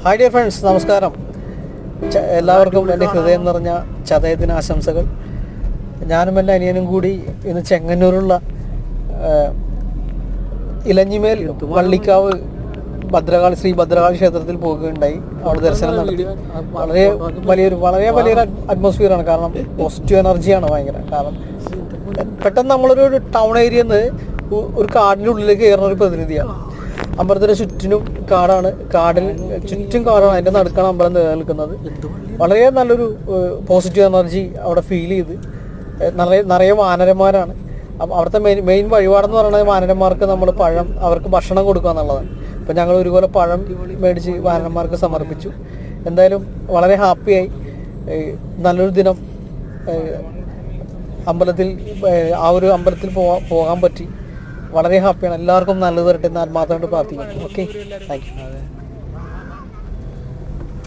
Hi dear friends, നമസ്കാരം. എല്ലാവർക്കും എൻ്റെ ഹൃദയം നിറഞ്ഞ ചതയദിന ആശംസകൾ. ഞാനും എൻ്റെ അനിയനും കൂടി ഇന്ന് ചെങ്ങന്നൂരുള്ള ഇലഞ്ഞിമേൽ വള്ളിക്കാവ് ശ്രീ ഭദ്രകാളി ക്ഷേത്രത്തിൽ പോകുകയുണ്ടായി. അവിടെ ദർശനം നടത്തി. വളരെ വലിയൊരു അറ്റ്മോസ്ഫിയറാണ്. കാരണം പോസിറ്റീവ് എനർജിയാണ് ഭയങ്കര. കാരണം പെട്ടെന്ന് നമ്മളൊരു ടൗൺ ഏരിയയിൽ നിന്ന് ഒരു കാടിൻ്റെ ഉള്ളിലേക്ക് കയറുന്ന ഒരു പ്രതിനിധിയാണ്. അമ്പലത്തിന് ചുറ്റിനും കാടാണ്, ചുറ്റും കാടാണ്, അതിൻ്റെ നടുക്കാണ് അമ്പലം നിലനിൽക്കുന്നത്. വളരെ നല്ലൊരു പോസിറ്റീവ് എനർജി അവിടെ ഫീൽ ചെയ്ത്. നിറയെ വാനരന്മാരാണ്. അവിടുത്തെ മെയിൻ വഴിപാടെന്ന് പറയുന്നത് വാനരന്മാർക്ക് നമ്മൾ പഴം, അവർക്ക് ഭക്ഷണം കൊടുക്കുക എന്നുള്ളതാണ്. അപ്പം ഞങ്ങൾ ഒരുപോലെ പഴം മേടിച്ച് വാനരന്മാർക്ക് സമർപ്പിച്ചു. എന്തായാലും വളരെ ഹാപ്പിയായി. നല്ലൊരു ദിനം അമ്പലത്തിൽ പോകാൻ പറ്റി. വളരെ ഹാപ്പിയാണ്. എല്ലാവർക്കും നല്ലത് വരട്ടെ എന്ന് ആത്മാർത്ഥമായിട്ട് പ്രാർത്ഥിക്കുന്നു. Okay, thank you.